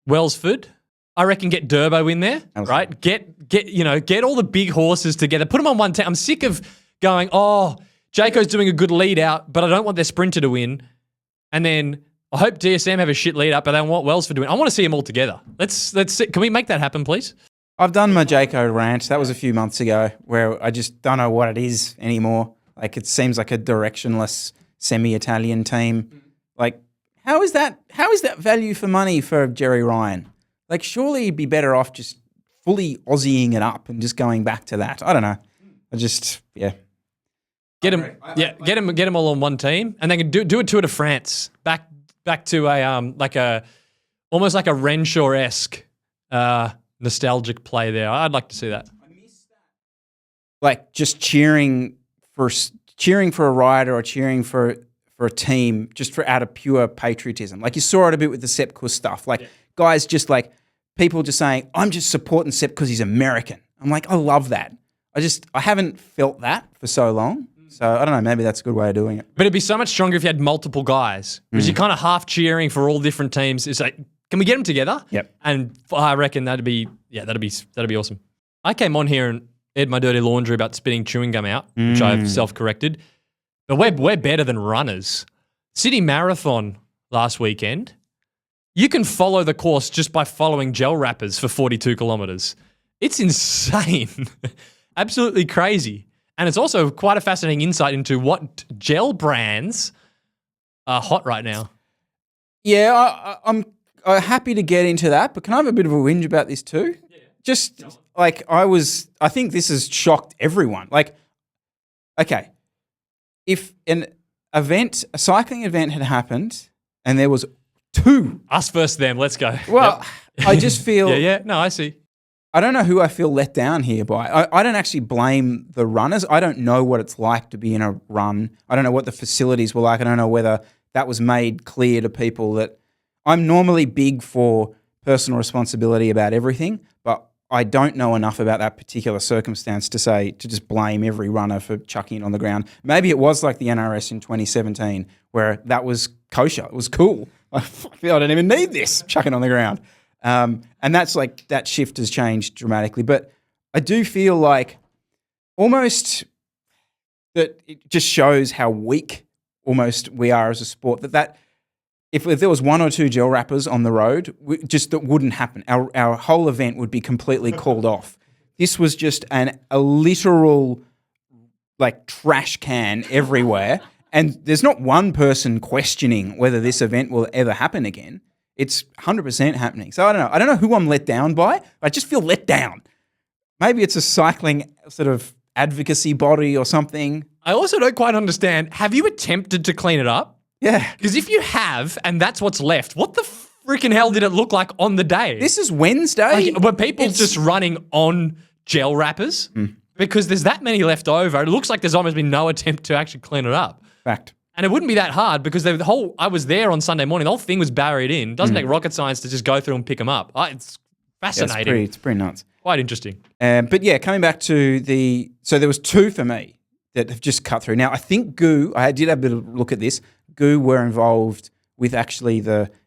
Welsford. I reckon get Durbo in there, right? Get all the big horses together, put them on one team. I'm sick of going, Jayco's doing a good lead out, but I don't want their sprinter to win. And then I hope DSM have a shit lead up, but I want Welsford to win. I want to see them all together. Let's see. Can we make that happen, please? I've done my Jayco rant. That was a few months ago where I just don't know what it is anymore. Like it seems like a directionless semi-Italian team. Like how is that value for money for Jerry Ryan? Like surely he'd be better off just fully Aussieing it up and just going back to that. I don't know. Get them all on one team and they can do a Tour de France back to a almost like a Renshaw-esque nostalgic play there. I'd like to see that. I miss that. Like just cheering for a rider or cheering for a team just for out of pure patriotism. Like you saw it a bit with the Sepkus stuff. Like guys just like people just saying, I'm just supporting Sepp because he's American. I'm like, I love that. I haven't felt that for so long. So I don't know, maybe that's a good way of doing it. But it'd be so much stronger if you had multiple guys. Because you're kind of half cheering for all different teams. It's like, can we get them together? Yep. And I reckon that'd be awesome. I came on here and aired my dirty laundry about spitting chewing gum out, which I've self-corrected. But we're better than runners. City Marathon last weekend, you can follow the course just by following gel wrappers for 42 kilometers. It's insane. Absolutely crazy. And it's also quite a fascinating insight into what gel brands are hot right now. Yeah, I'm happy to get into that, but can I have a bit of a whinge about this too? Yeah. Just like I think this has shocked everyone. Like, okay, if a cycling event had happened and there was two. Us versus them, let's go. Well, I just feel. No, I see. I don't know who I feel let down here by. I don't actually blame the runners. I don't know what it's like to be in a run. I don't know what the facilities were like. I don't know whether that was made clear to people that I'm normally big for personal responsibility about everything, but I don't know enough about that particular circumstance to just blame every runner for chucking it on the ground. Maybe it was like the NRS in 2017 where that was kosher. It was cool. I don't even need this, chucking on the ground. And that's like that shift has changed dramatically. But I do feel like almost that it just shows how weak almost we are as a sport. That if there was one or two gel wrappers on the road, that wouldn't happen. Our whole event would be completely called off. This was just a literal like trash can everywhere. And there's not one person questioning whether this event will ever happen again. It's 100% happening. So I don't know. I don't know who I'm let down by. I just feel let down. Maybe it's a cycling sort of advocacy body or something. I also don't quite understand. Have you attempted to clean it up? Yeah. Because if you have, and that's what's left, what the freaking hell did it look like on the day? This is Wednesday. Were people just running on gel wrappers? Because there's that many left over. It looks like there's almost been no attempt to actually clean it up. Fact. And it wouldn't be that hard because I was there on Sunday morning. The whole thing was buried in. It doesn't take rocket science to just go through and pick them up. It's fascinating. Yeah, it's pretty nuts. Quite interesting. But yeah, coming back to so there was two for me that have just cut through. Now, I think Goo, I did have a bit of a look at this. Goo were involved with actually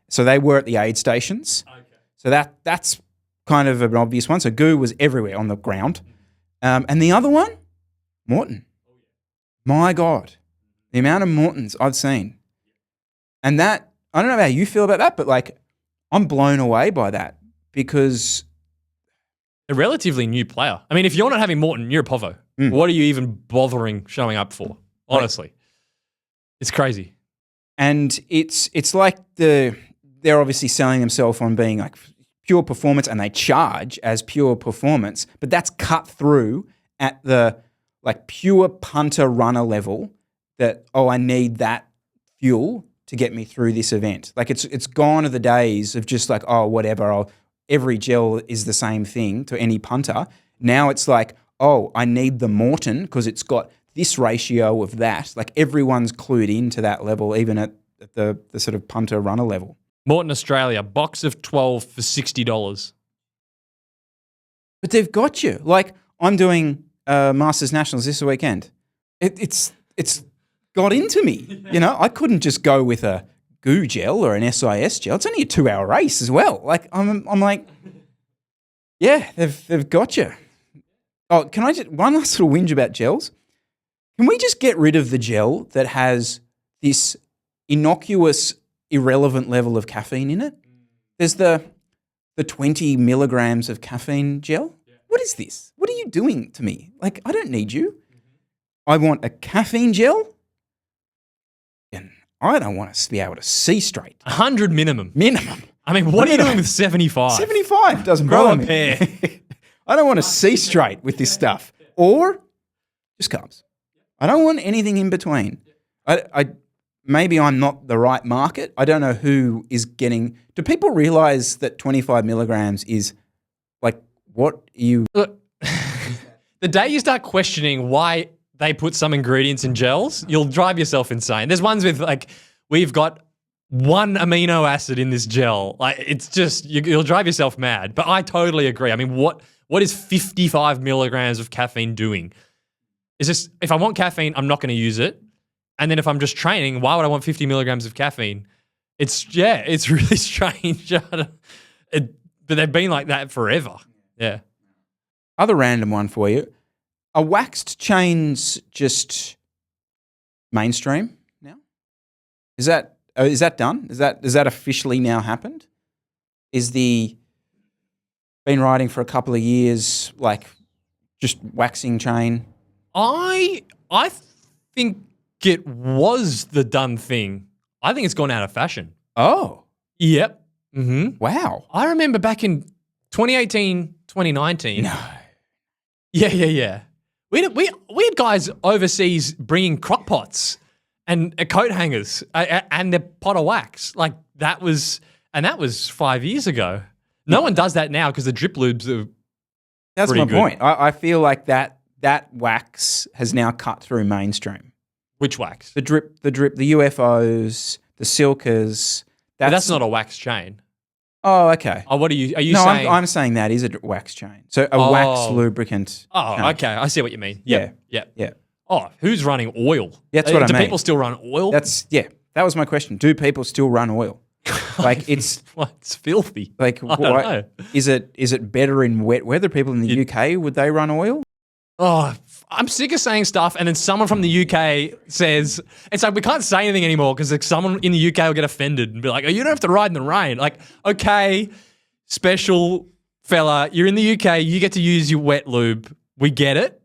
so they were at the aid stations. Okay. So that's kind of an obvious one. So Goo was everywhere on the ground. And the other one, Maurten. My God, the amount of Maurtens I've seen. And that, I don't know how you feel about that, but like I'm blown away by that because a relatively new player. I mean, if you're not having Maurten, you're a povo. What are you even bothering showing up for? Honestly. It's crazy. And it's like they're obviously selling themselves on being like pure performance and they charge as pure performance, but that's cut through at the like pure punter runner level that, I need that fuel to get me through this event. Like it's gone are the days of just like, whatever, every gel is the same thing to any punter. Now it's like, I need the Maurten because it's got this ratio of that. Like everyone's clued into that level, even at the sort of punter runner level. Maurten Australia, box of 12 for $60. But they've got you. Like I'm doing Masters Nationals this weekend. It's got into me. You know, I couldn't just go with a Goo gel or an SIS gel. It's only a 2-hour race as well. Like I'm like, yeah, they've got you. Oh, can I just one last little whinge about gels? Can we just get rid of the gel that has this innocuous, irrelevant level of caffeine in it? There's the 20 milligrams of caffeine gel. Yeah. What is this? What are you doing to me? Like, I don't need you. I want a caffeine gel, and I don't want to be able to see straight. 100 minimum. Minimum. I mean, what are you doing with 75? 75 doesn't bother me. I don't want to see straight with this stuff. Or just carbs. I don't want anything in between. Maybe I'm not the right market. I don't know who is getting. Do people realize that 25 milligrams is like what you? Look, the day you start questioning why they put some ingredients in gels, you'll drive yourself insane. There's ones with like, we've got 1 amino acid in this gel. Like it's just you'll drive yourself mad. But I totally agree. I mean, what is 55 milligrams of caffeine doing? It's just if I want caffeine, I'm not going to use it. And then if I'm just training, why would I want 50 milligrams of caffeine? It's really strange. But they've been like that forever. Yeah. Other random one for you. Are waxed chains just mainstream now? Is that done? Is that officially now happened? Been riding for a couple of years, like just waxing chain? I think it was the done thing. I think it's gone out of fashion. Oh. Yep. Mm-hmm. Wow. I remember back in 2018, 2019. No. Yeah. We had guys overseas bringing crock pots and coat hangers and their pot of wax. Like that was 5 years ago. No one does that now because the drip lubes are That's my good. point. I feel like that wax has now cut through mainstream. Which wax? The drip, the UFOs, the silkers. That's not a wax chain. Oh, okay. Oh, what are you no, saying? I'm saying that is a wax chain. So a wax lubricant. Oh, chain. okay. I see what you mean. Yep. Yeah. Oh, who's running oil? That's what I mean. Do people still run oil? That was my question. Do people still run oil? Like it's filthy. Like I don't know. Is it better in wet weather? People in the UK, would they run oil? Oh, I'm sick of saying stuff, and then someone from the UK says, it's like we can't say anything anymore because like, someone in the UK will get offended and be like, oh, you don't have to ride in the rain. Like, okay, special fella, you're in the UK, you get to use your wet lube. We get it.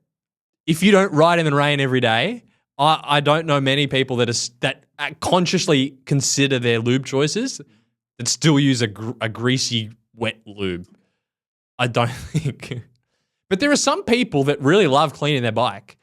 if you don't ride in the rain every day, I don't know many people that consciously consider their lube choices that still use a greasy, wet lube. I don't think. But there are some people that really love cleaning their bike.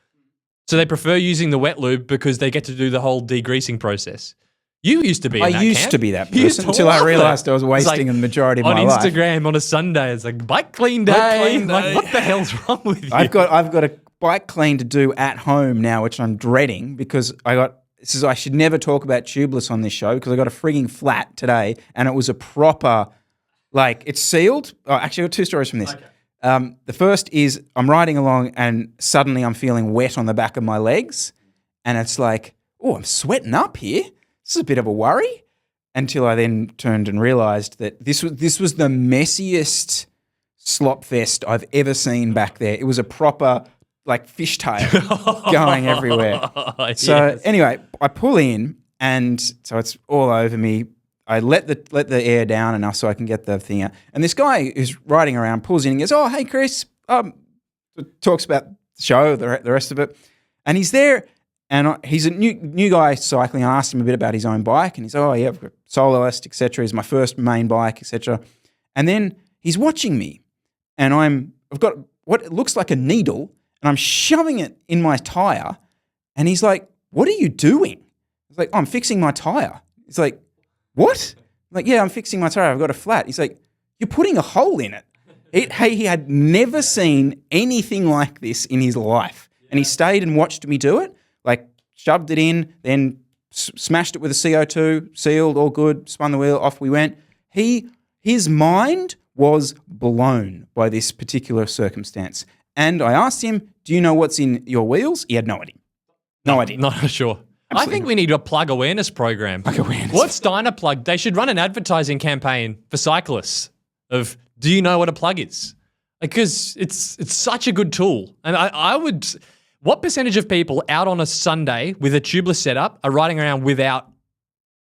So they prefer using the wet lube because they get to do the whole degreasing process. You used to be in that used to be that You used person to until I love realised it. I was wasting the majority of my on life. Instagram on a Sunday. It's like bike clean day. clean Like, day. what the hell's wrong with you? I've got a bike clean to do at home now, which I'm dreading because I should never talk about tubeless on this show because I got a frigging flat today and it was a proper, like, it's sealed. Oh, actually, I've got 2 stories from this. Okay. The first is I'm riding along and suddenly I'm feeling wet on the back of my legs and it's like, oh, I'm sweating up here. This is a bit of a worry. Until I then turned and realised that this was the messiest slop fest I've ever seen back there. It was a proper, like, fishtail going everywhere. So anyway, I pull in and so it's all over me. I let the air down enough so I can get the thing out. And this guy who's riding around pulls in and goes, "Oh, hey, Chris." Talks about the show, the rest of it. And he's there and he's a new guy cycling. I asked him a bit about his own bike and he's, "Oh, yeah, I've got soloist, etc. It's my first main bike, etc." And then he's watching me and I've got what looks like a needle and I'm shoving it in my tyre and he's like, "What are you doing?" I was like, "Oh, I'm fixing my tyre." He's like, "What?" I'm like, "Yeah, I'm fixing my tyre. I've got a flat." He's like, "You're putting a hole in it." He had never seen anything like this in his life. And he stayed and watched me do it, like shoved it in, then smashed it with a CO2, sealed, all good, spun the wheel, off we went. His mind was blown by this particular circumstance. And I asked him, "Do you know what's in your wheels?" He had no idea. No idea. Not sure. I think we need a plug awareness program. What's Dynaplug? They should run an advertising campaign for cyclists of, do you know what a plug is? Because it's such a good tool. And I would, what percentage of people out on a Sunday with a tubeless setup are riding around without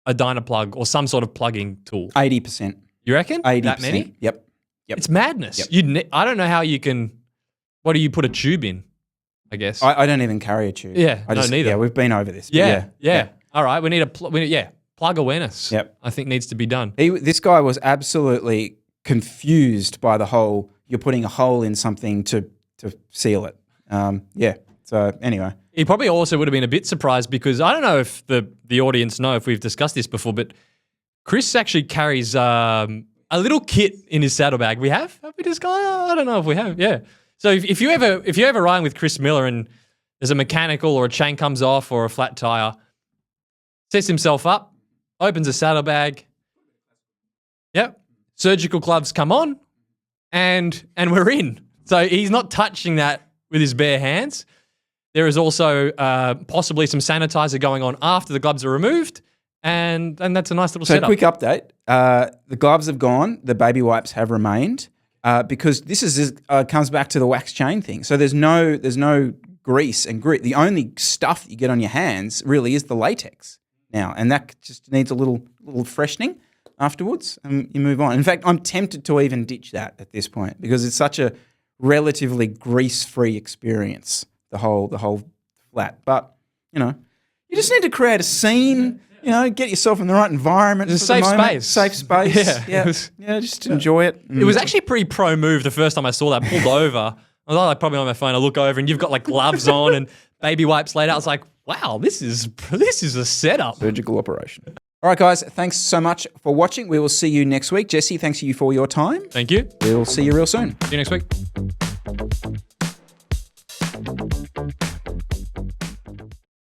a Dynaplug or some sort of plugging tool? 80%. You reckon? 80%. That many? Yep. It's madness. Yep. I don't know how you can, what do you put a tube in, I guess? I don't even carry a tube. Yeah, neither. Yeah, we've been over this. Yeah. All right, we need plug awareness. Yep. I think needs to be done. This guy was absolutely confused by the whole, you're putting a hole in something to seal it. So anyway. He probably also would have been a bit surprised because I don't know if the audience know if we've discussed this before, but Chris actually carries a little kit in his saddlebag. We have? Have we discussed? I don't know if we have. Yeah. So if you're ever riding with Chris Miller and there's a mechanical or a chain comes off or a flat tire, sets himself up, opens a saddlebag. Yep. Surgical gloves come on and we're in. So he's not touching that with his bare hands. There is also possibly some sanitizer going on after the gloves are removed, and that's a nice little setup. So quick update. The gloves have gone. The baby wipes have remained because this comes back to the wax chain thing. So there's no grease and grit. The only stuff that you get on your hands really is the latex now, and that just needs a little freshening afterwards, and you move on. In fact, I'm tempted to even ditch that at this point because it's such a relatively grease-free experience, the whole flat. But, you just need to create a scene, get yourself in the right environment. It's a safe space. Safe space. Yeah. Just enjoy it. It was actually a pretty pro move the first time I saw that pulled over. I was like, probably on my phone, I look over and you've got like gloves on and baby wipes laid out. I was like, wow, this is a setup. Surgical operation. All right, guys, thanks so much for watching. We will see you next week. Jesse, thanks to you for your time. Thank you. We'll see you real soon. See you next week.